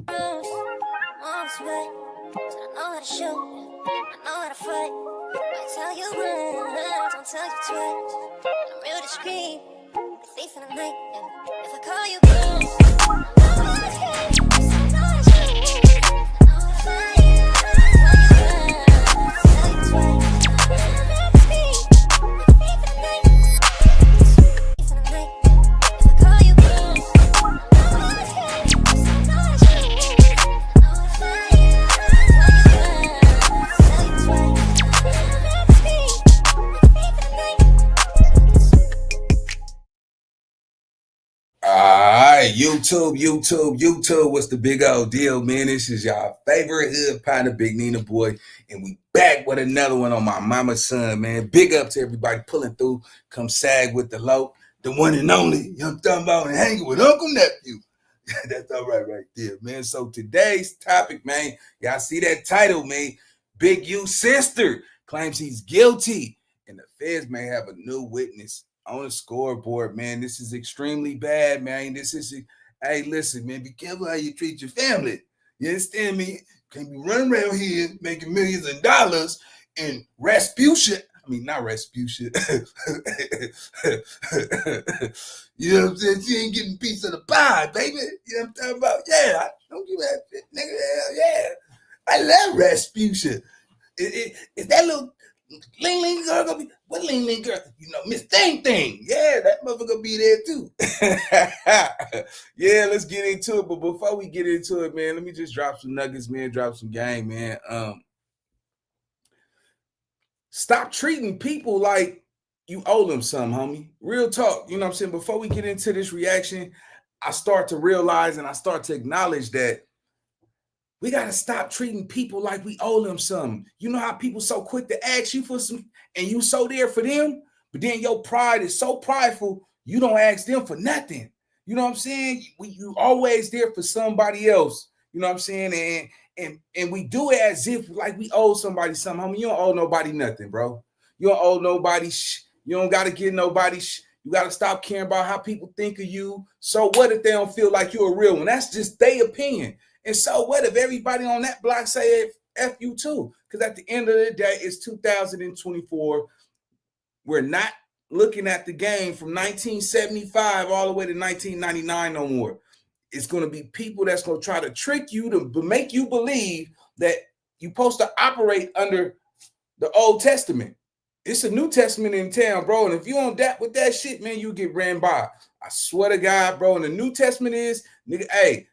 Mom's good, so I know how to shoot, I know how to fight. I tell you once, don't tell you twice. I'm real discreet, the thief in the night. Yeah. If I call you girl, I know it's okay. I know how to shoot, I know how to fight. I tell you once, don't tell you twice. I'm real discreet, the thief in the night. Thief in the night. If I call you girl, I know it's okay. I know how to shoot, I know how to fight. Alright, YouTube, what's the big old deal, man? This is y'all favorite hood partner, Big Nina boy, and we back with another one on my mama's son, man. Big up to everybody pulling through. Come sag with the low, the one and only, you know what I'm talking about, and hanging with Uncle Nephew. That's all right there, man. So today's topic, man, y'all see that title, man. Big U sister claims he's guilty, and the feds may have a new witness on the scoreboard, man. This is extremely bad, man. Hey, listen, man, be careful how you treat your family. You understand me? Can't be running around here making millions of dollars and Rasputia. I mean, not Rasputia. You know what I'm saying? She ain't getting a piece of the pie, baby. You know what I'm talking about? Yeah, don't give that shit, nigga. Yeah. I love Rasputia. Is that little Ling Ling girl gonna be what Ling Ling girl? You know, Miss Thing Thing. Yeah, that motherfucker gonna be there too. Yeah, let's get into it. But before we get into it, man, let me just drop some nuggets, man. Drop some game, man. Stop treating people like you owe them something, homie. Real talk. You know what I'm saying? Before we get into this reaction, I start to realize and I start to acknowledge that we got to stop treating people like we owe them something. You know how people so quick to ask you for some, and you so there for them, but then your pride is so prideful, you don't ask them for nothing. You know what I'm saying? You always there for somebody else. You know what I'm saying? And we do it as if like we owe somebody something. I mean, you don't owe nobody nothing, bro. You don't owe nobody You don't got to get nobody You got to stop caring about how people think of you. So what if they don't feel like you're a real one? That's just their opinion. And so what if everybody on that block say F you too? Because at the end of the day, it's 2024. We're not looking at the game from 1975 all the way to 1999 no more. It's going to be people that's going to try to trick you to make you believe that you're supposed to operate under the Old Testament. It's a New Testament in town, bro. And if you don't dap with that shit, man, you get ran by. I swear to God, bro. And the New Testament is, nigga, hey,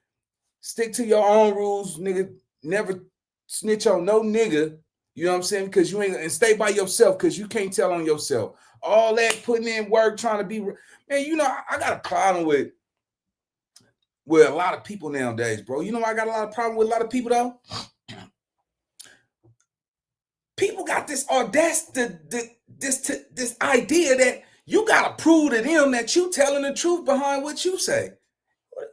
stick to your own rules, nigga. Never snitch on no nigga. You know what I'm saying? Because you ain't, and stay by yourself because you can't tell on yourself. All that putting in work, trying to be, man, you know, I got a problem with a lot of people nowadays, bro. You know, I got a lot of problem with a lot of people though. People got this audacity, this idea that you gotta prove to them that you telling the truth behind what you say.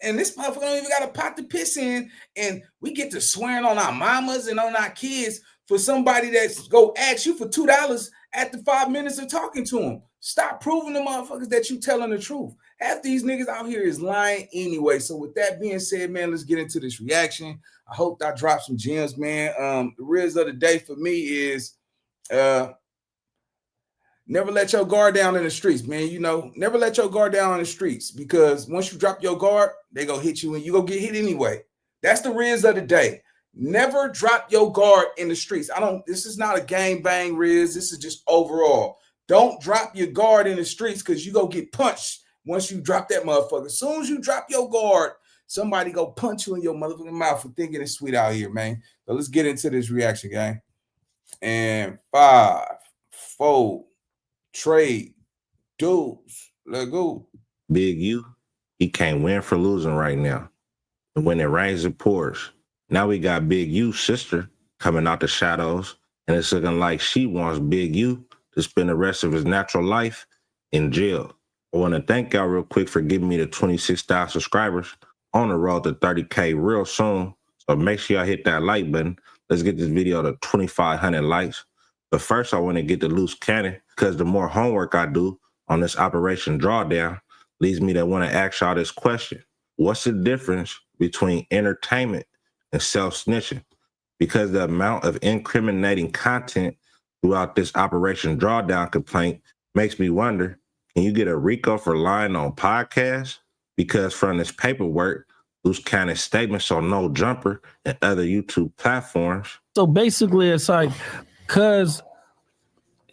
And this motherfucker don't even got a pot to piss in, and we get to swearing on our mamas and on our kids for somebody that's go ask you for $2 after 5 minutes of talking to them. Stop proving the motherfuckers that you telling the truth. Half these niggas out here is lying anyway. So with that being said, man, let's get into this reaction. I hope I drop some gems, man. The riz of the day for me is never let your guard down in the streets, man. You know, never let your guard down in the streets, because once you drop your guard, they gonna hit you and you gonna get hit anyway. That's the riz of the day. Never drop your guard in the streets. This is not a gang bang riz. This is just overall. Don't drop your guard in the streets because you go get punched once you drop that motherfucker. As soon as you drop your guard, somebody go punch you in your motherfucking mouth for thinking it's sweet out here, man. So let's get into this reaction, gang. And 5, 4, trade, dudes, let's go. Big U, he can't win for losing right now. And when it rains, it pours. Now we got Big U's sister coming out the shadows, and it's looking like she wants Big U to spend the rest of his natural life in jail. I want to thank y'all real quick for giving me the 26,000 subscribers on the road to 30K real soon. So make sure y'all hit that like button. Let's get this video to 2,500 likes. But first, I want to get the loose cannon, because the more homework I do on this Operation Drawdown leads me to want to ask y'all this question. What's the difference between entertainment and self-snitching? Because the amount of incriminating content throughout this Operation Drawdown complaint makes me wonder, can you get a RICO for lying on podcasts? Because from this paperwork, loose cannon statements on No Jumper and other YouTube platforms. So basically, it's like, cause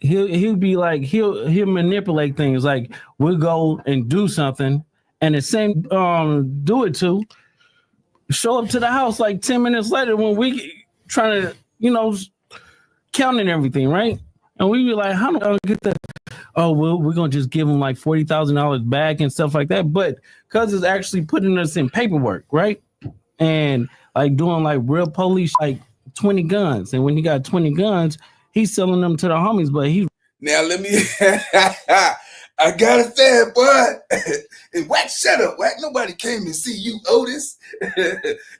he'll be like, he'll manipulate things. Like, we'll go and do something, and the same do it to show up to the house like 10 minutes later when we trying to, counting everything, right? And we be like, how do I get that? Oh, well, we're gonna just give him like $40,000 back and stuff like that. But because it's actually putting us in paperwork, right? And like doing like real police, like 20 guns. And when he got 20 guns, he's selling them to the homies. But he now let me I gotta say it, boy. And Wack, shut up, Wack. Nobody came to see you, Otis.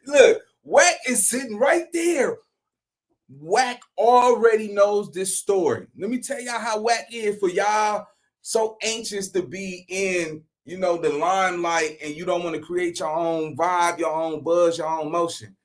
Look, Wack is sitting right there. Wack already knows this story. Let me tell y'all how Wack is for y'all so anxious to be in, the limelight, and you don't want to create your own vibe, your own buzz, your own motion.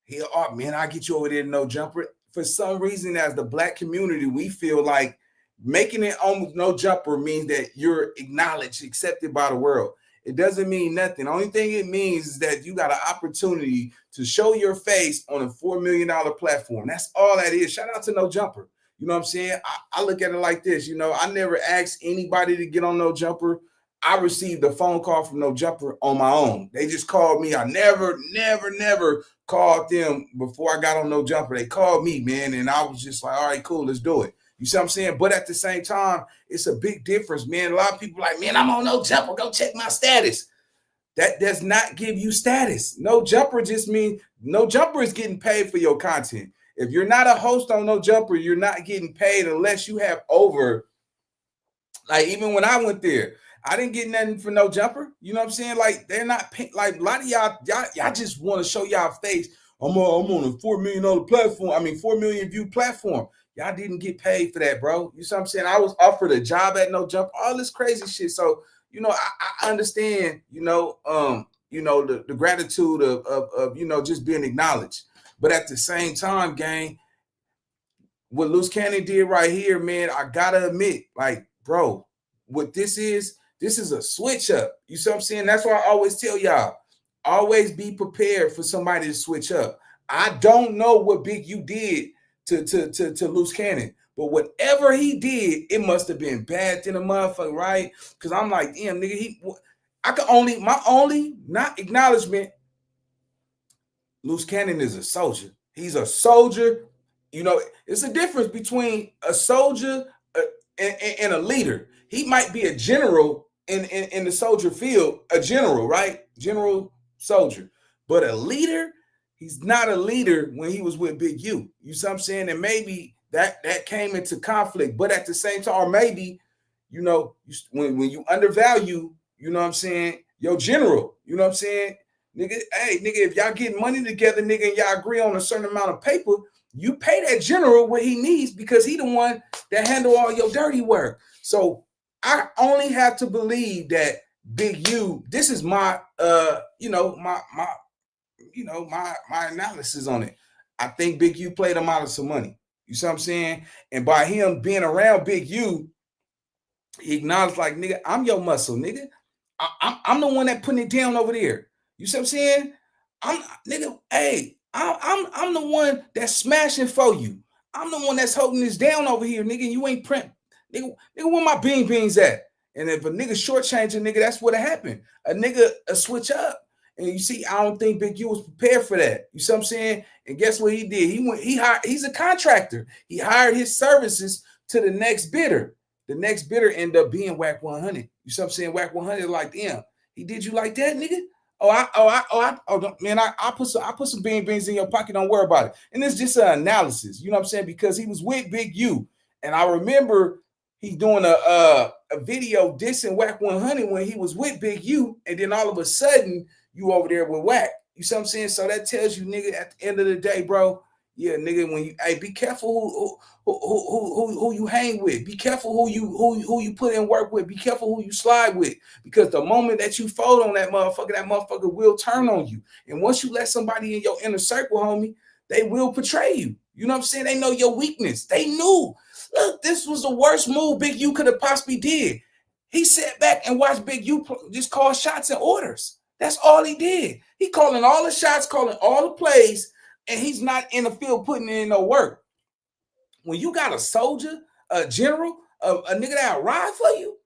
Here, oh man, I get you over there to No Jumper. For some reason, as the Black community, we feel like making it on No Jumper means that you're acknowledged, accepted by the world. It doesn't mean nothing. The only thing it means is that you got an opportunity to show your face on a $4 million platform. That's all that is. Shout out to No Jumper. You know what I'm saying? I look at it like this. I never asked anybody to get on No Jumper. I received a phone call from No Jumper on my own. They just called me. I never called them before I got on No Jumper. They called me, man, and I was just like, all right, cool, let's do it. You see what I'm saying? But at the same time, it's a big difference, man. A lot of people like, man, I'm on No Jumper. Go check my status. That does not give you status. No Jumper just means No Jumper is getting paid for your content. If you're not a host on No Jumper, you're not getting paid unless you have over, like even when I went there, I didn't get nothing for No Jumper. You know what I'm saying? Like they're not pay, like a lot of y'all just want to show y'all face. I'm on a $4 million platform. I mean, 4 million view platform. Y'all didn't get paid for that, bro. You see what I'm saying? I was offered a job at No Jumper, all this crazy shit. So, I understand, the gratitude of just being acknowledged. But at the same time, gang, what Loose Cannon did right here, man, I gotta admit, like, bro, what this is a switch up. You see what I'm saying? That's why I always tell y'all, always be prepared for somebody to switch up. I don't know what Big U did to Loose Cannon, but whatever he did, it must have been bad than a motherfucker, right? Because I'm like, damn, nigga, my only not acknowledgement, Loose Cannon is a soldier. He's a soldier. It's a difference between a soldier and a leader. He might be a general in the soldier field, a general, right? General soldier. But a leader, he's not a leader when he was with Big U. You see what I'm saying? And maybe that came into conflict. But at the same time, or maybe, when you undervalue, you know what I'm saying, your general, you know what I'm saying? Nigga, hey, nigga, if y'all getting money together, nigga, and y'all agree on a certain amount of paper, you pay that general what he needs because he the one that handle all your dirty work. So I only have to believe that Big U, this is my my analysis on it. I think Big U played him out of some money. You see what I'm saying? And by him being around Big U, he acknowledged, like, nigga, I'm your muscle, nigga. I'm the one that putting it down over there. You see what I'm saying? I'm the one that's smashing for you. I'm the one that's holding this down over here, nigga. You ain't print. Nigga, where my beans at? And if a nigga shortchange a nigga, that's what happened. A nigga switch up. And you see, I don't think Big U was prepared for that. You see what I'm saying? And guess what he did? He's a contractor. He hired his services to the next bidder. The next bidder ended up being Wack 100. You see what I'm saying? Wack 100 like, damn, he did you like that, nigga? Man, I put some beans in your pocket. Don't worry about it. And it's just an analysis. You know what I'm saying? Because he was with Big U. And I remember he doing a video dissing Wack 100 when he was with Big U. And then all of a sudden, you over there with Wack. You see what I'm saying? So that tells you, nigga, at the end of the day, bro, Yeah, nigga, when you be careful who you hang with. Be careful who you put in work with. Be careful who you slide with. Because the moment that you fold on that motherfucker will turn on you. And once you let somebody in your inner circle, homie, they will betray you. You know what I'm saying? They know your weakness. They knew. Look, this was the worst move Big U could have possibly did. He sat back and watched Big U just call shots and orders. That's all he did. He calling all the shots, calling all the plays, and he's not in the field putting in no work. When you got a soldier, a general, a nigga that'll ride for you,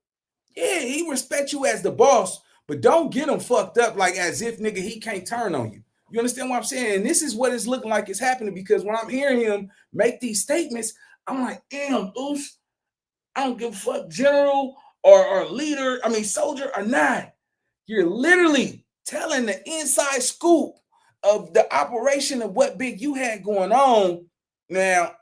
yeah, he respect you as the boss, but don't get him fucked up like as if, nigga, he can't turn on you. You understand what I'm saying? And this is what it's looking like it's happening, because when I'm hearing him make these statements, I'm like, damn, Oos, I don't give a fuck, general or leader, soldier or not. You're literally telling the inside scoop of the operation of what Big U had going on. Now,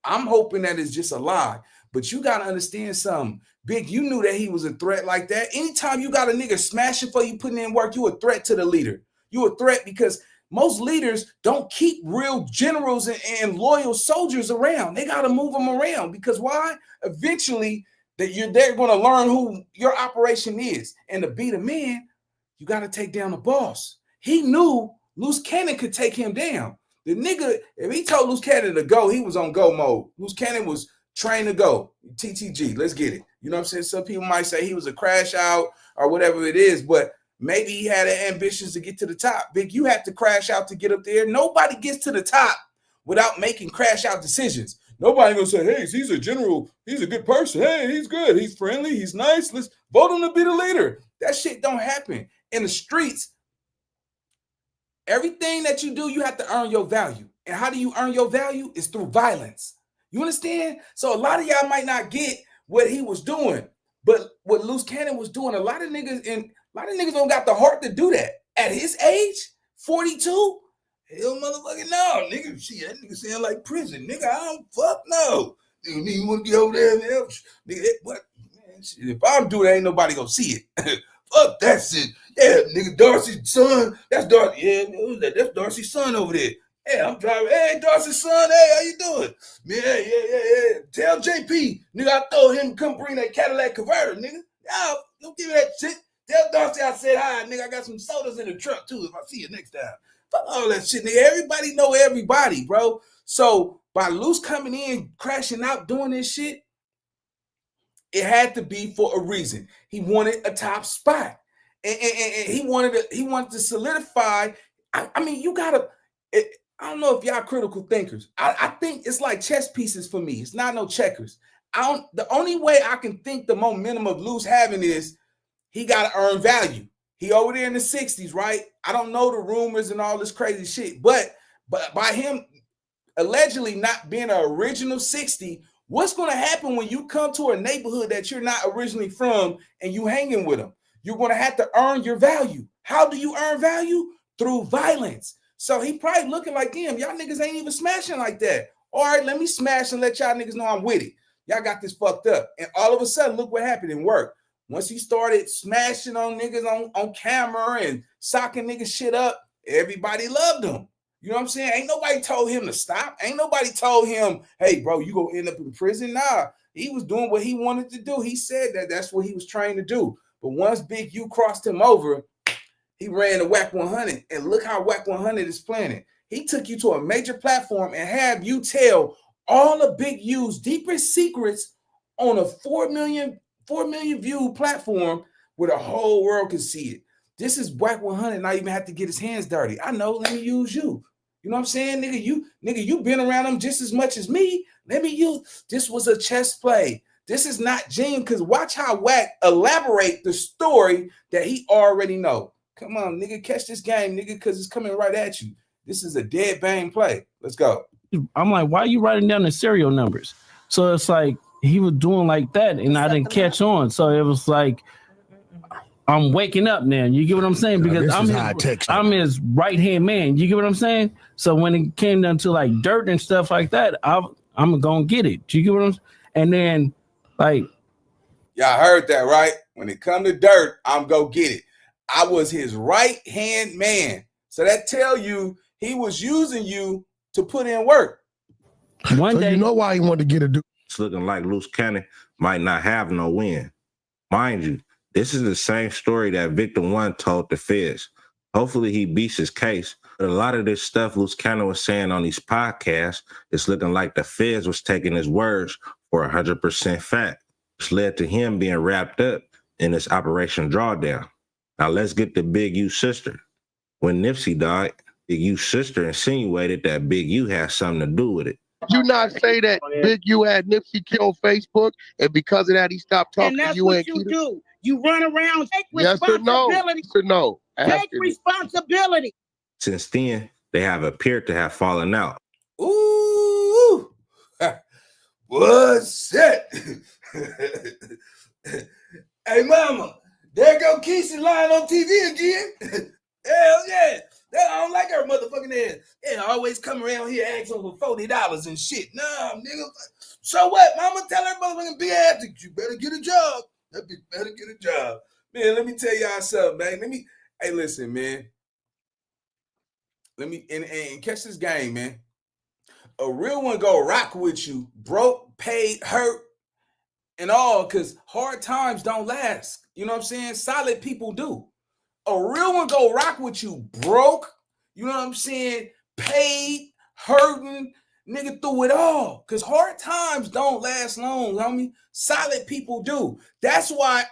I'm hoping that it's just a lie, but you got to understand something. Big U knew that he was a threat like that. Anytime you got a nigga smashing for you, putting in work, you a threat to the leader. You a threat because most leaders don't keep real generals and loyal soldiers around. They got to move them around because why? Eventually, they're going to learn who your operation is. And to be the man, you got to take down the boss. He knew Loose Cannon could take him down. The nigga, if he told Loose Cannon to go, he was on go mode. Loose Cannon was trained to go. TTG, let's get it. You know what I'm saying? Some people might say he was a crash out or whatever it is, but maybe he had ambitions to get to the top. Big, you had to crash out to get up there. Nobody gets to the top without making crash out decisions. Nobody gonna say, hey, he's a general. He's a good person. Hey, he's good. He's friendly. He's nice. Let's vote him to be the leader. That shit don't happen. In the streets, everything that you do, you have to earn your value. And how do you earn your value? Is through violence. You understand? So a lot of y'all might not get what he was doing, but what Loose Cannon was doing, a lot of niggas don't got the heart to do that. At his age, 42, hell motherfucking no, nigga. Shit, that nigga sound like prison. Nigga, I don't fuck no. Nigga, you want to get over there and help? Nigga, what? Man, shit, if I do it, ain't nobody gonna see it. Fuck that shit. Yeah, nigga, Darcy's son. That's Darcy. Yeah, that's Darcy's son over there. Hey, I'm driving. Hey, Darcy's son. Hey, how you doing? Yeah. Tell JP, nigga, I told him to come bring that Cadillac converter, nigga. Y'all, don't give me that shit. Tell Darcy I said hi, nigga. I got some sodas in the truck too. If I see you next time. Fuck all that shit, nigga. Everybody know everybody, bro. So by Loose coming in, crashing out, doing this shit, it had to be for a reason. He wanted a top spot, and he wanted to solidify. You gotta. I don't know if y'all critical thinkers. I think it's like chess pieces for me. It's not no checkers. The only way I can think the momentum of Loose having is he got to earn value. He over there in the 60s, right? I don't know the rumors and all this crazy shit, but by him allegedly not being an original 60, what's going to happen when you come to a neighborhood that you're not originally from and you hanging with them? You're going to have to earn your value. How do you earn value? Through violence. So he probably looking like, damn, y'all niggas ain't even smashing like that. All right, let me smash and let y'all niggas know I'm with it. Y'all got this fucked up. And all of a sudden, look what happened in work. Once he started smashing on niggas on camera and socking niggas shit up, everybody loved him. You know what I'm saying? Ain't nobody told him to stop. Ain't nobody told him, hey, bro, you gonna end up in prison. Nah, he was doing what he wanted to do. He said that's what he was trying to do. But once Big U crossed him over, he ran to Whack 100. And look how Whack 100 is planning. He took you to a major platform and have you tell all of Big U's deepest secrets on a 4 million view platform where the whole world can see it. This is Whack 100 not even have to get his hands dirty. I know, let me use you. You know what I'm saying? Nigga, you been around them just as much as me. Let me use. This was a chess play. This is not Gene, because watch how Whack elaborate the story that he already know. Come on, nigga, catch this game, nigga, because it's coming right at you. This is a dead bang play. Let's go. I'm like, why are you writing down the serial numbers? So it's like he was doing like that, and I didn't catch on. So it was like, I'm waking up now. You get what I'm saying? Because I'm his right-hand man. You get what I'm saying? So when it came down to like dirt and stuff like that, I'm going to get it. You get what I'm saying? And then like. Y'all heard that, right? When it come to dirt, I'm going to get it. I was his right-hand man. So that tell you he was using you to put in work. One day, you know why he wanted to get a dude. It's looking like Loose Cannon might not have no win. Mind you, this is the same story that Victim 1 told the feds. Hopefully he beats his case. But a lot of this stuff Loose Cannon was saying on these podcasts, it's looking like the feds was taking his words for 100% fact, which led to him being wrapped up in this Operation Drawdown. Now let's get to Big U's sister. When Nipsey died, Big U's sister insinuated that Big U had something to do with it. You not say that Big U had Nipsey killed Facebook, and because of that he stopped talking And that's to you what and you Keita? do. You run around, take Yes or no? responsibility. Yes or no? Take responsibility. Since then, they have appeared to have fallen out. Ooh, what's that? Hey, mama, there go Keisha lying on TV again. Hell yeah. I don't like her motherfucking ass. Yeah, always come around here asking for $40 and shit. Nah, nigga. So what? Mama tell her motherfucking big ass, you better get a job. That bitch better get a job. Man, let me tell y'all something, man. Hey, listen, man. Let me and catch this game, man. A real one go rock with you, broke, paid, hurt, and all, because hard times don't last. You know what I'm saying? Solid people do. A real one go rock with you, broke, you know what I'm saying, paid, hurting, nigga, through it all. Because hard times don't last long, homie. Solid people do. That's why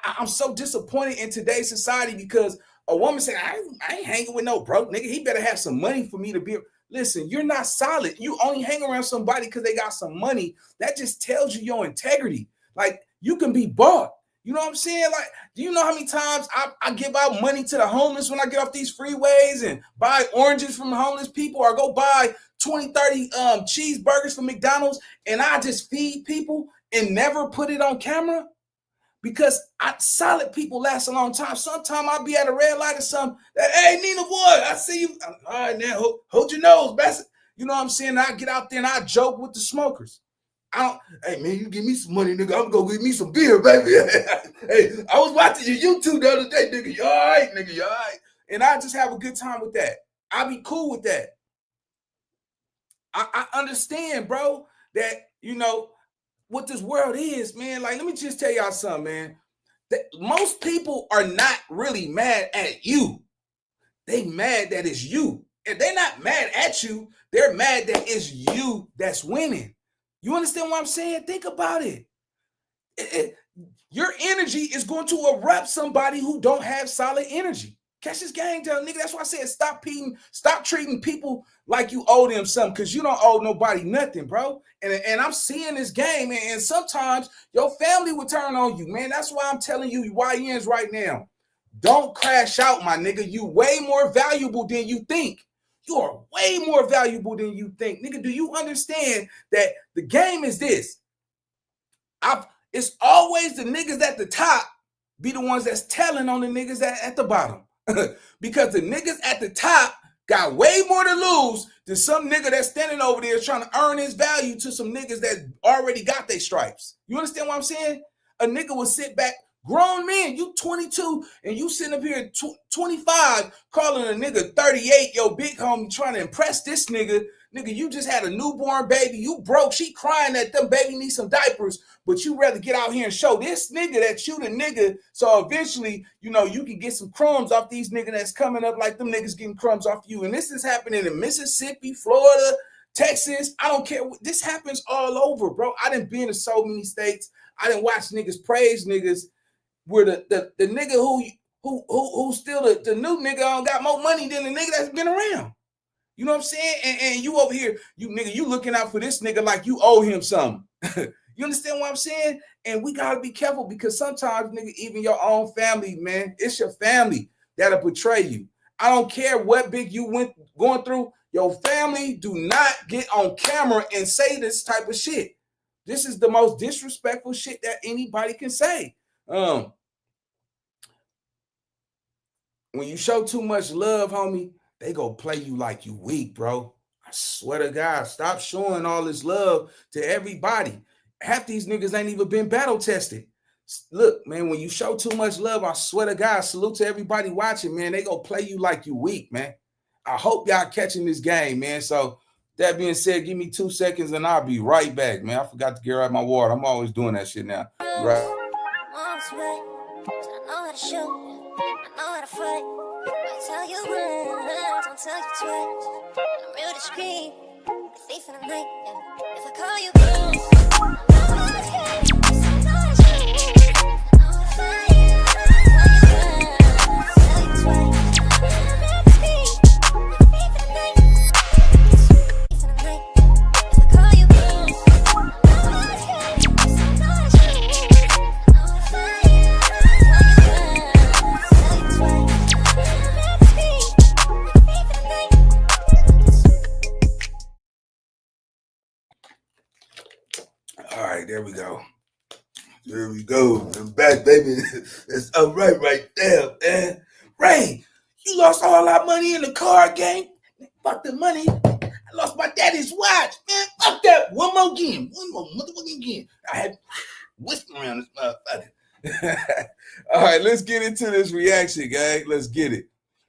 I'm so disappointed in today's society, because a woman saying, I ain't hanging with no broke nigga. He better have some money for me to be. Listen, you're not solid. You only hang around somebody because they got some money. That just tells you your integrity. Like, you can be bought. You know what I'm saying? Like, do you know how many times I give out money to the homeless when I get off these freeways and buy oranges from the homeless people, or go buy 20, 30 cheeseburgers from McDonald's, and I just feed people and never put it on camera? Because solid people last a long time. Sometimes I'll be at a red light or something. Hey, Nina Wood, I see you. All right, now hold your nose, bastard. You know what I'm saying? I get out there and I joke with the smokers. Hey man, you give me some money, nigga. I'm gonna get me some beer, baby. Hey, I was watching your YouTube the other day, nigga. You all right, nigga? You all right? And I just have a good time with that. I be cool with that. I understand, bro, that, you know, what this world is, man. Like, let me just tell y'all something, man. That most people are not really mad at you. They mad that it's you. And they're not mad at you. They're mad that it's you that's winning. You understand what I'm saying? Think about it. Your energy is going to erupt somebody who don't have solid energy. Catch this game down, nigga. That's why I said stop treating people like you owe them something, because you don't owe nobody nothing, bro. And I'm seeing this game, and sometimes your family will turn on you, man. That's why I'm telling you, YNs right now, don't crash out, my nigga. You way more valuable than you think. You are way more valuable than you think. Nigga, do you understand that the game is this? It's always the niggas at the top be the ones that's telling on the niggas at the bottom. Because the niggas at the top got way more to lose than some nigga that's standing over there trying to earn his value to some niggas that already got their stripes. You understand what I'm saying? A nigga will sit back. Grown men, you 22 and you sitting up here 25 calling a nigga 38 your big homie trying to impress this nigga. Nigga, you just had a newborn baby. You broke. She crying that them baby needs some diapers, but you rather get out here and show this nigga that you the nigga. So eventually, you know, you can get some crumbs off these niggas that's coming up like them niggas getting crumbs off you. And this is happening in Mississippi, Florida, Texas. I don't care. This happens all over, bro. I done been to so many states. I done watch niggas praise niggas where the nigga who still the new nigga got more money than the nigga that's been around. You know what I'm saying? And you over here, you looking out for this nigga like you owe him something. You understand what I'm saying? And we gotta be careful, because sometimes, nigga, even your own family, man, it's your family that'll betray you. I don't care what big you going through. Your family do not get on camera and say this type of shit. This is the most disrespectful shit that anybody can say. When you show too much love, homie, they go play you like you weak, bro. I swear to God, stop showing all this love to everybody. Half these niggas ain't even been battle tested. Look, man, when you show too much love, I swear to God, salute to everybody watching, man. They go play you like you weak, man. I hope y'all catching this game, man. So that being said, give me 2 seconds and I'll be right back, man. I forgot to get right my water. I'm always doing that shit now. Right. I know how to shoot, I know how to fight. I tell you run, don't tell you twice. I'm real discreet, the thief in the night. Yeah. If I call you girl, I know how to skate, I know how to shoot, I know how to fight. I tell you run, don't tell you twice. I'm real discreet, the thief in the night. Thief in the night. If I call you girl, I know how to skate, I know how to shoot, I know how to fight. All right, there we go. There we go. I'm back, baby. It's all right there, man. Ray, you lost all our money in the card game. Fuck the money. I lost my daddy's watch, man. Fuck that. One more motherfucking game. I had whisper around this motherfucker. All right, let's get into this reaction, gang. Let's get it.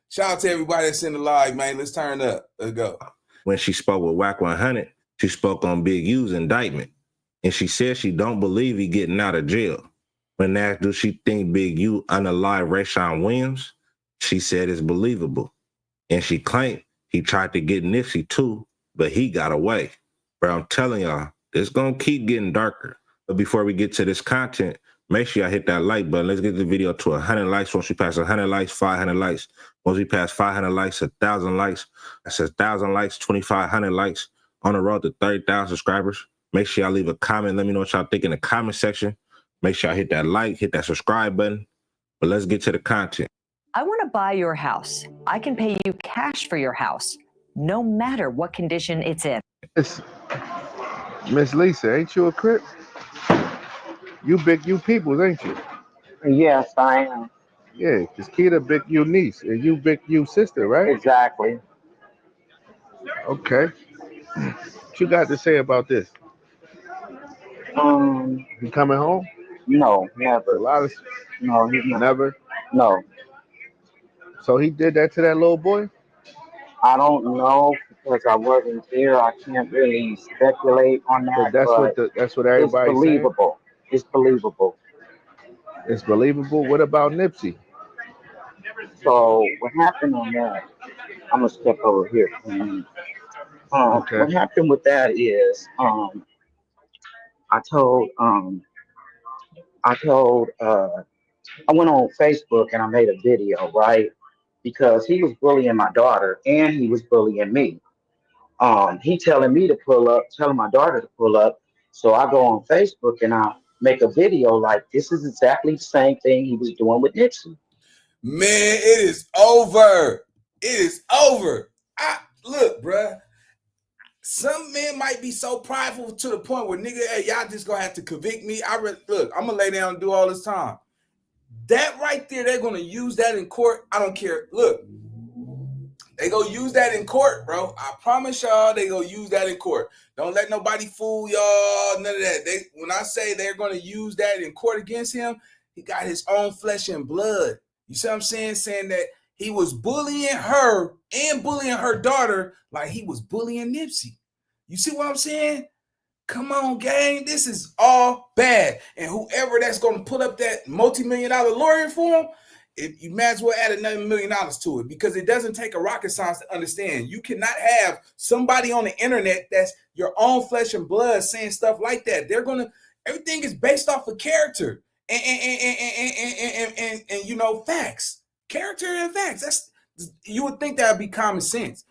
Shout out to everybody that's in the live, man. Let's turn up. Let's go. When she spoke with Whack 100, she spoke on Big U's indictment. And she said she don't believe he getting out of jail. When asked, do she think Big U unalive Rayshawn Williams? She said it's believable. And she claimed he tried to get Nipsey too, but he got away. Bro, I'm telling y'all, it's gonna keep getting darker. But before we get to this content, make sure y'all hit that like button. Let's get the video to 100 likes. Once we pass 100 likes, 500 likes. Once we pass 500 likes, 1,000 likes. That's 1,000 likes, 2,500 likes. On the road to 30,000 subscribers. Make sure y'all leave a comment. Let me know what y'all think in the comment section. Make sure y'all hit that like, hit that subscribe button. But let's get to the content. I want to buy your house. I can pay you cash for your house, no matter what condition it's in. Miss Lisa, ain't you a Crip? You Big U peoples, ain't you? Yes, I am. Yeah, because Keita Big U niece and you Big U sister, right? Exactly. Okay. What you got to say about this? He coming home? No, It's a never. lot of No, he's not. never. No, So he did that to that little boy? I don't know because I wasn't there. I can't really speculate on But that, that's what but it's everybody's saying. believable. It's believable. It's believable. What about Nipsey? So what happened on that? I'm gonna step over here for a minute. Okay. What happened with that is, I told, I went on Facebook and I made a video, right? Because he was bullying my daughter and he was bullying me. He telling me to pull up, telling my daughter to pull up. So I go on Facebook and I make a video like this is exactly the same thing he was doing with Nipsey. Man, it is over. It is over. Look, bruh. Some men might be so prideful to the point where, nigga, hey, y'all just gonna have to convict me. Look, I'm gonna lay down and do all this time. That right there, they're gonna use that in court. I don't care. Look, they go use that in court, bro. I promise y'all, they go use that in court. Don't let nobody fool y'all. None of that. When I say they're gonna use that in court against him, he got his own flesh and blood. You see what I'm saying? Saying that he was bullying her and bullying her daughter like he was bullying Nipsey. You see what I'm saying? Come on, gang. This is all bad. And whoever that's going to put up that multi-million-dollar lawyer for him, you might as well add another $1 million to it, because it doesn't take a rocket science to understand. You cannot have somebody on the internet that's your own flesh and blood saying stuff like that. Everything is based off of character and you know, facts. Character and facts. You would think that would be common sense.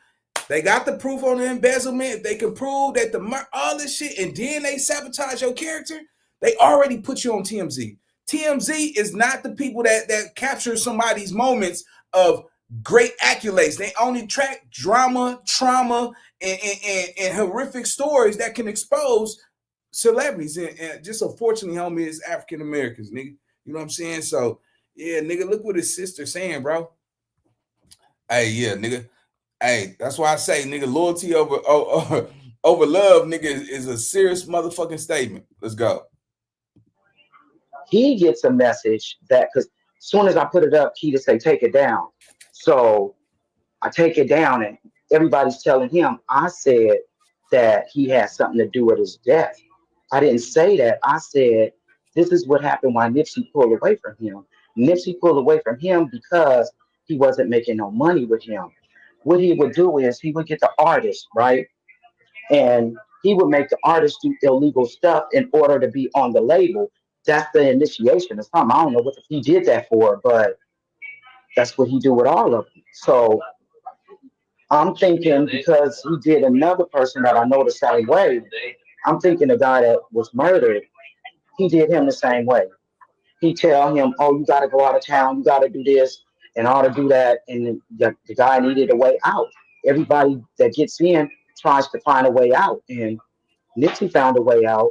They got the proof on the embezzlement. If they can prove that all this shit, and then they sabotage your character, they already put you on TMZ. TMZ is not the people that capture somebody's moments of great accolades. They only track drama, trauma, and horrific stories that can expose celebrities. And just unfortunately, homie, it's African Americans, nigga. You know what I'm saying? So, yeah, nigga, look what his sister's saying, bro. Hey, yeah, nigga. Hey, that's why I say, nigga, loyalty over love, nigga, is a serious motherfucking statement. Let's go. He gets a message that because as soon as I put it up, Keita say take it down. So I take it down, and everybody's telling him I said that he had something to do with his death. I didn't say that. I said this is what happened when Nipsey pulled away from him. Nipsey pulled away from him because he wasn't making no money with him. What he would do is he would get the artist, right? And he would make the artist do illegal stuff in order to be on the label. That's the initiation of something. I don't know what he did that for, but that's what he do with all of them. So I'm thinking because he did another person that I know the same way. I'm thinking the guy that was murdered, he did him the same way. He tell him, "Oh, you got to go out of town. You got to do this and ought to do that." And the guy needed a way out. Everybody that gets in tries to find a way out, and Nipsey found a way out.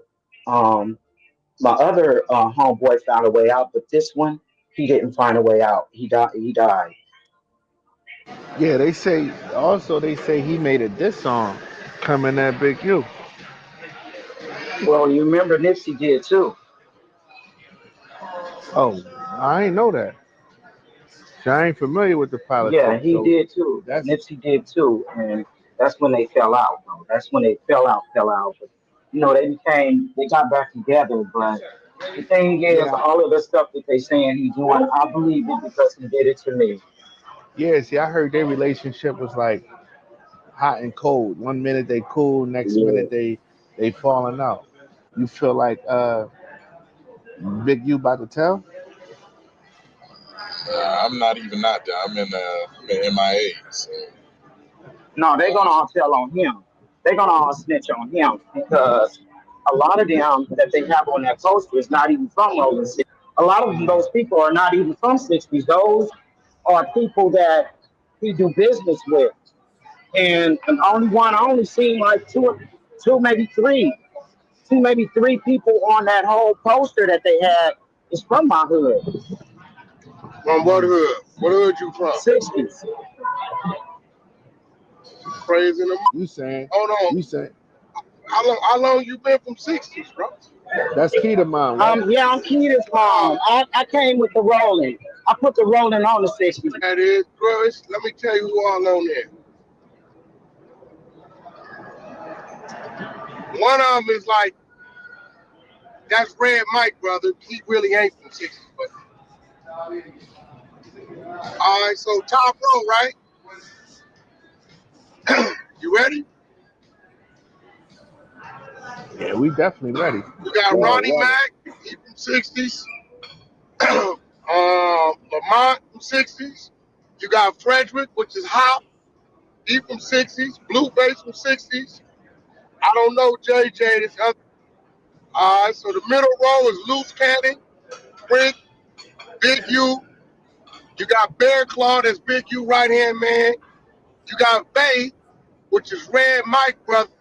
My other homeboy found a way out, but this one he didn't find a way out. He died. He died. Yeah, they say he made a diss song coming at Big U. Well, you remember Nipsey did too. Oh, I ain't know that. See, I ain't familiar with the Yeah, politics, he so did too. that's Nipsey did too, and that's when they fell out. Though. That's when they fell out. But they got back together. But the thing is, yeah, all of the stuff that they saying he doing, I believe it because he did it to me. yeah. See, I heard their relationship was like hot and cold. One minute they cool, next Yeah. minute they falling out. You feel like Big U about to tell? No, they're gonna all tell on him. They're gonna all snitch on him because a lot of them that they have on that poster is not even from Rolling City. A lot of those people are not even from 60s. Those are people that he do business with. And I only seen like two, maybe three people on that whole poster that they had is from my hood. From what hood? What hood you from? 60s. Crazy in the You saying? Hold on. You saying? How long you been from 60s, bro? That's key to mine, right? Yeah, I'm Keita's mom. I came with the rolling. I put the rolling on the 60s. That is, bro. Let me tell you who all on there. One of them is like, that's Red Mike, brother. He really ain't from 60s, but all right. So top row, right? You ready? Yeah, we definitely ready. You got Ronnie Mack, he from 60s. Lamont from 60s. You got Frederick, which is Hop, he from 60s. Blueface from 60s. I don't know JJ. This other. All right, so the middle row is Loose Cannon, Rick, Big U. You got Bear Claw, that's Big U right hand man. You got Bay, which is Red Mike brother,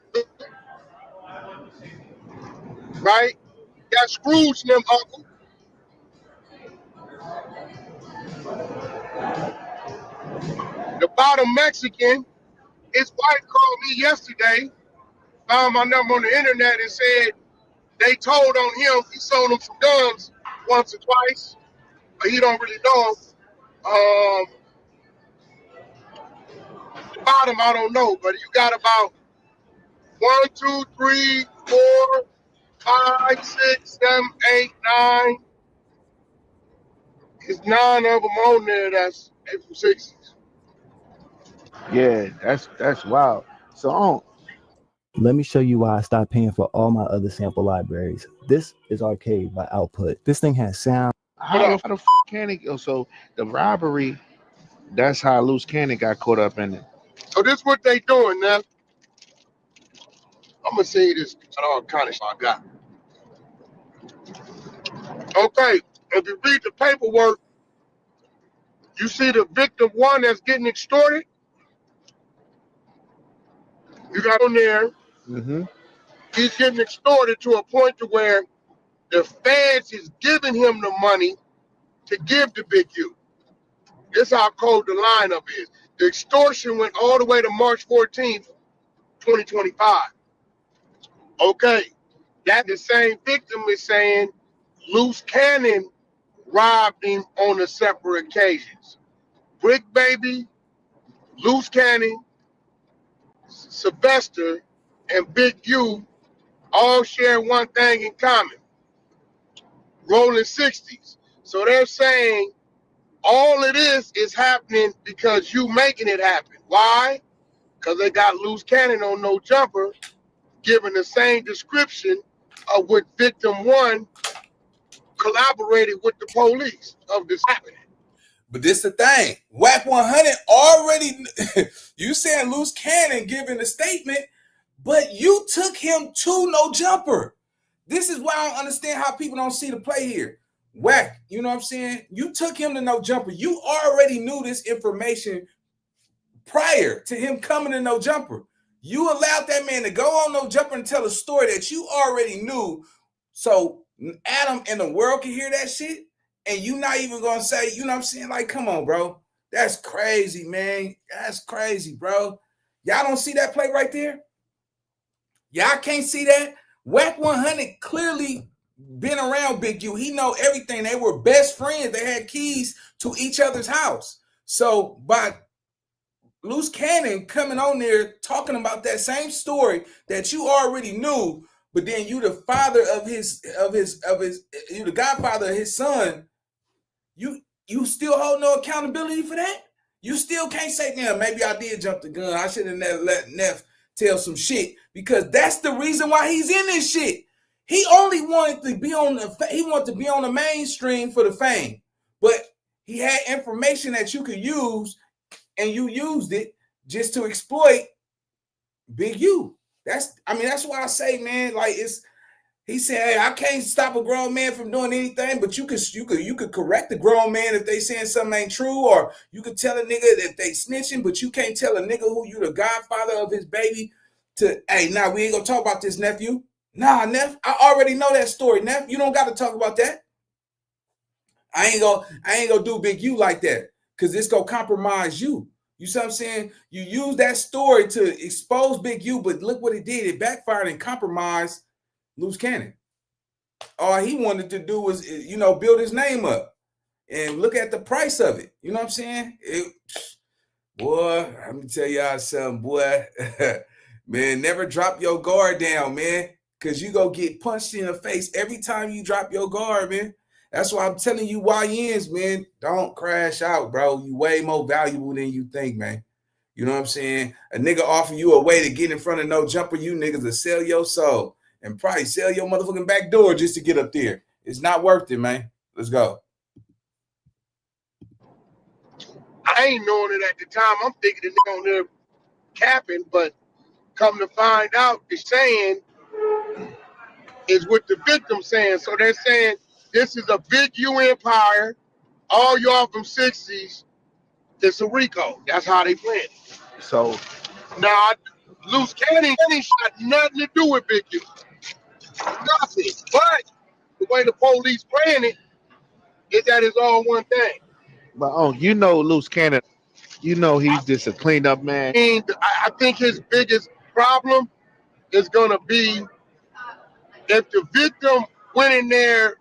right? You got Scrooge and them uncle. The bottom Mexican, his wife called me yesterday, found my number on the internet and said they told on him he sold them some guns once or twice, but he don't really know them. The bottom I don't know, but you got about 1, 2, 3, 4, 5, 6, 7, 8, 9. There's 9 of them on there that's 8 from 60s. Yeah, that's wild. So Let me show you why I stopped paying for all my other sample libraries. This is Arcade by Output. This thing has sound. How the can it go? So the robbery, that's how Loose Cannon got caught up in it. So this what they doing now. I'm gonna say this all kind of stuff I got. Okay, if you read the paperwork, you see the victim one that's getting extorted. You got on there. Mm-hmm. He's getting extorted to a point to where the feds is giving him the money to give to Big U. This how cold the lineup is. The extortion went all the way to March 14th, 2025. Okay, that the same victim is saying Loose Cannon robbed him on the separate occasions. Brick Baby Loose Cannon, Sylvester, and Big U all share one thing in common: rolling 60s. So they're saying all of this is happening because you making it happen. Why? Because they got Loose Cannon on No Jumper giving the same description of what victim one collaborated with the police of this happening. But this the thing. Whack 100 already, you saying Loose Cannon giving a statement, but you took him to No Jumper. This is why I don't understand how people don't see the play here. Whack, you know what I'm saying? You took him to No Jumper. You already knew this information prior to him coming to No Jumper. You allowed that man to go on No Jumper and tell a story that you already knew. So Adam and the world can hear that shit, and you not even gonna say, you know what I'm saying? Like, come on, bro. That's crazy, man. That's crazy, bro. Y'all don't see that play right there? Y'all can't see that? Whack 100 clearly been around Big U. He know everything. They were best friends. They had keys to each other's house. So by Loose Cannon coming on there talking about that same story that you already knew, but then you the father of his you the godfather of his son, you still hold no accountability for that? You still can't say, damn, maybe I did jump the gun. I should have never let Neff tell some shit, because that's the reason why he's in this shit. He only wanted to be on the mainstream for the fame, but he had information that you could use, and you used it just to exploit Big U. That's why I say, man, like he said, hey, I can't stop a grown man from doing anything, but you could correct the grown man if they saying something ain't true, or you could tell a nigga that they snitching, but you can't tell a nigga who you the godfather of his baby to, hey, nah, we ain't gonna talk about this, nephew. Nah, Neff, I already know that story, Neff. You don't got to talk about that. I ain't gonna do Big U like that, because it's gonna compromise you. You see what I'm saying? You use that story to expose Big U, but look what it did. It backfired and compromised Loose Cannon. All he wanted to do was, build his name up. And look at the price of it. You know what I'm saying? Boy, let me tell y'all something, boy. Man, never drop your guard down, man, because you go get punched in the face every time you drop your guard, man. That's why I'm telling you, YNs, man, don't crash out, bro. You way more valuable than you think, man. You know what I'm saying? A nigga offer you a way to get in front of No Jumper, you niggas will sell your soul and probably sell your motherfucking back door just to get up there. It's not worth it, man. Let's go. I ain't knowing it at the time. I'm thinking the nigga on there capping, but come to find out, the saying is what the victim saying. So they're saying this is a Big U empire. All y'all from 60s, it's a RICO. That's how they play it. So now, Loose Cannon shot nothing to do with Big U. Nothing. But the way the police playing it is that it's all one thing. but Loose Cannon, he's just a cleaned up man. I think his biggest problem is gonna be if the victim went in there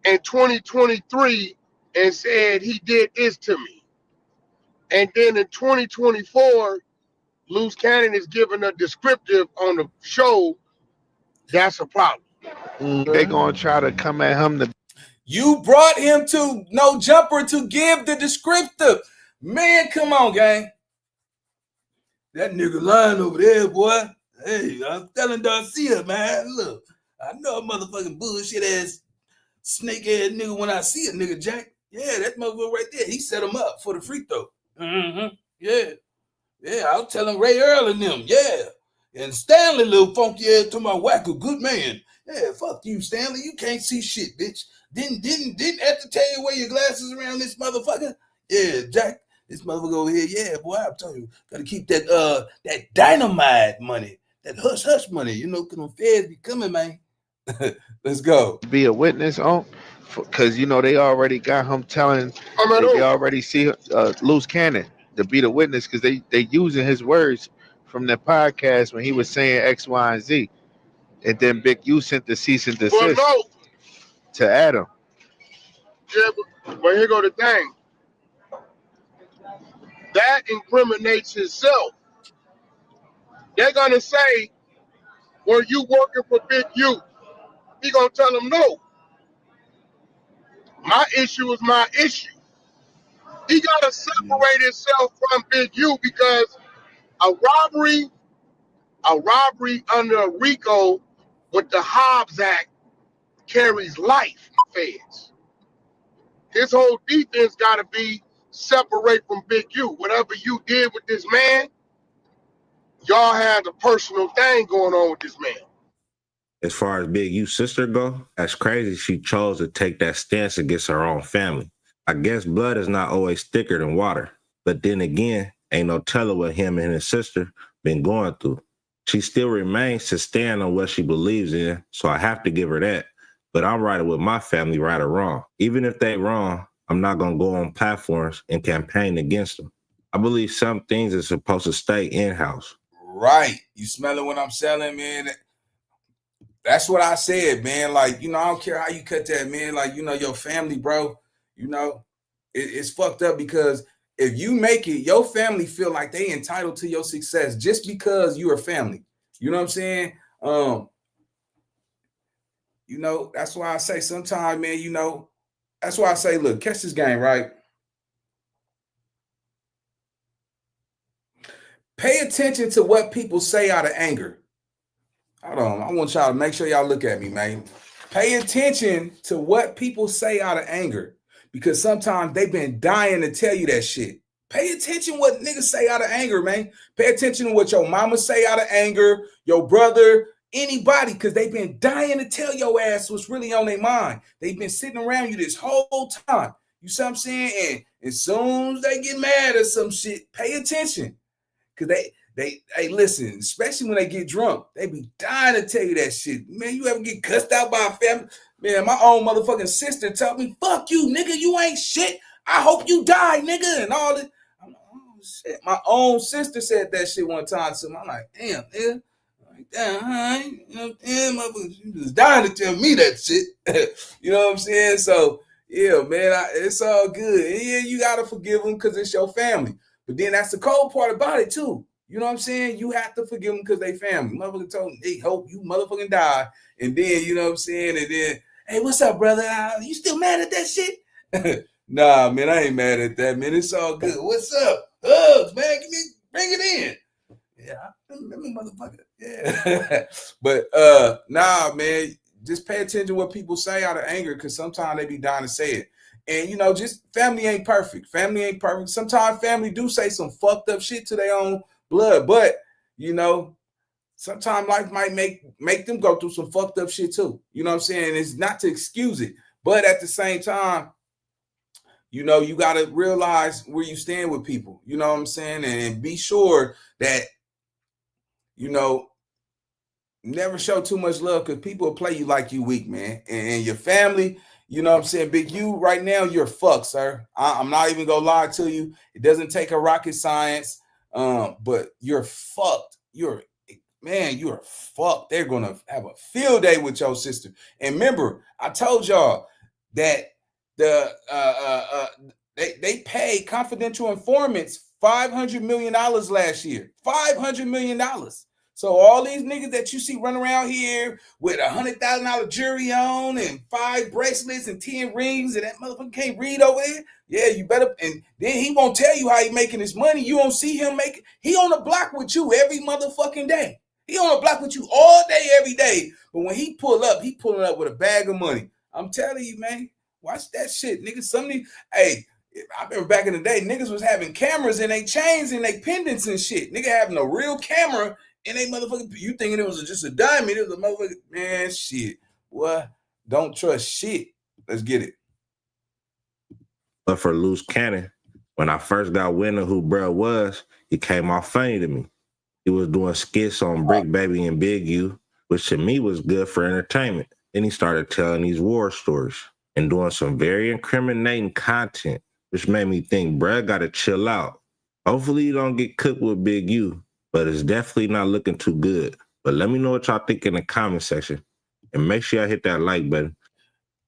in 2023 and said he did this to me, and then in 2024 Loose Cannon is giving a descriptive on the show, that's a problem. They're gonna try to come at him. You brought him to No Jumper to give the descriptive. Man, come on, gang. That nigga lying over there, boy. Hey, I'm telling Darcia, man. Look, I know a motherfucking bullshit ass, snake ass nigga when I see a nigga, Jack. Yeah, that motherfucker right there. He set him up for the free throw. Mm-hmm. Yeah. Yeah, I was telling Ray Earl and them. Yeah. And Stanley, little funky ass, to my whack, a good man. Yeah, fuck you, Stanley. You can't see shit, bitch. Didn't Esther tell you wear your glasses around this motherfucker? Yeah, Jack. This motherfucker over here, yeah, boy, I'm telling you, gotta keep that dynamite money, that hush money, because the feds be coming, man. Let's go. Be a witness on, because they already got him telling. They already see Loose Cannon to be the witness, because they using his words from the podcast when he was saying X, Y, and Z, and then Big U sent the cease and desist to Adam. Yeah, but here go the thing. that incriminates himself. They're gonna say, "Were you working for Big U?" He gonna tell them, "No, my issue is my issue." He gotta separate himself from Big U because a robbery under RICO with the Hobbs Act carries life. Feds. His whole defense gotta be separate from Big U. Whatever you did with this man, y'all had a personal thing going on with this man. As far as Big U's sister go, that's crazy she chose to take that stance against her own family. I guess blood is not always thicker than water. But then again, ain't no telling what him and his sister been going through. She still remains to stand on what she believes in, so I have to give her that. But I'm riding with my family, right or wrong. Even if they wrong, I'm not going to go on platforms and campaign against them. I believe some things are supposed to stay in-house. Right. You smelling what I'm selling, man? That's what I said, man. Like, you know, I don't care how you cut that, man. Like, you know, your family, bro, you know, it's fucked up because if you make it, your family feel like they entitled to your success just because you're a family. You know what I'm saying? You know, that's why I say sometimes, man, you know, that's why I say, look, catch this game, right? Pay attention to what people say out of anger. Hold on. I want y'all to make sure y'all look at me, man. Pay attention to what people say out of anger because sometimes they've been dying to tell you that shit. Pay attention what niggas say out of anger, man. Pay attention to what your mama say out of anger, your brother, anybody, because they've been dying to tell your ass what's really on their mind. They've been sitting around you this whole time. You see what I'm saying? And as soon as they get mad at some shit, pay attention. Because hey, listen, especially when they get drunk, they be dying to tell you that shit. Man, you ever get cussed out by a family? Man, my own motherfucking sister told me, fuck you, nigga, you ain't shit. I hope you die, nigga, and all this. I'm like, oh, shit. My own sister said that shit one time to me. I'm like, damn, nigga. Like, damn, you know, damn, motherfucker, you just dying to tell me that shit. You know what I'm saying? So, yeah, man, it's all good. And yeah, you got to forgive them because it's your family. But then that's the cold part about it, too. You know what I'm saying? You have to forgive them because they family. Motherfucker told them they hope you motherfucking die. And then, you know what I'm saying? And then, hey, what's up, brother? You still mad at that shit? Nah, man, I ain't mad at that, man. It's all good. What's up? Hugs, man. Bring it in. Yeah, motherfucker. Yeah. But nah, man, just pay attention to what people say out of anger because sometimes they be dying to say it. And, you know, just family ain't perfect. Family ain't perfect. Sometimes family do say some fucked up shit to their own blood. But, you know, sometimes life might make them go through some fucked up shit too. You know what I'm saying? It's not to excuse it. But at the same time, you know, you got to realize where you stand with people. You know what I'm saying? And be sure that, you know, never show too much love because people will play you like you weak, man. And your family, you know what I'm saying? Big U, right now, you're fucked, sir. I'm not even going to lie to you. It doesn't take a rocket science, but you're fucked. You're fucked. They're going to have a field day with your sister. And remember, I told y'all that they paid confidential informants $500 million last year. $500 million. So all these niggas that you see running around here with $100,000 jewelry on and 5 bracelets and 10 rings and that motherfucker can't read over there, yeah, you better. And then he won't tell you how he making his money. You won't see him make it. He on the block with you every motherfucking day. He on the block with you all day, every day. But when he pull up, he pulling up with a bag of money. I'm telling you, man, watch that shit, niggas. Hey, I remember back in the day, niggas was having cameras in their chains and their pendants and shit. Nigga having a real camera. And they motherfucking, you thinking it was just a diamond, it was a motherfucker, man, shit. What? Don't trust shit. Let's get it. But for Loose Cannon, when I first got wind of who bruh was, he came off funny to me. He was doing skits on Brick Baby and Big U, which to me was good for entertainment. Then he started telling these war stories and doing some very incriminating content, which made me think bruh gotta chill out. Hopefully you don't get cooked with Big U, but it's definitely not looking too good. But let me know what y'all think in the comment section. And make sure y'all hit that like button.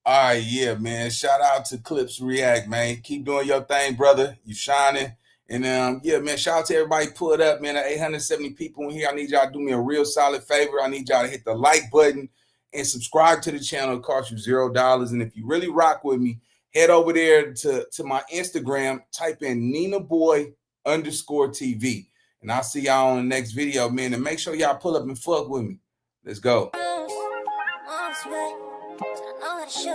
All right, yeah, man. Shout out to Clips React, man. Keep doing your thing, brother. You shining. And yeah, man, shout out to everybody pulled up, man. 870 people in here. I need y'all to do me a real solid favor. I need y'all to hit the like button and subscribe to the channel. It costs you $0. And if you really rock with me, head over there to my Instagram, type in NinaBoy_TV. And I'll see y'all on the next video, man. And make sure y'all pull up and fuck with me. Let's go. I know how to shoot, I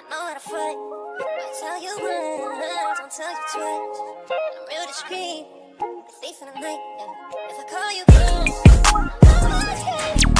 know how to fight. I tell you once, don't tell you twice. I'm real discreet, a thief in the night. Yeah. If I call you, I know it's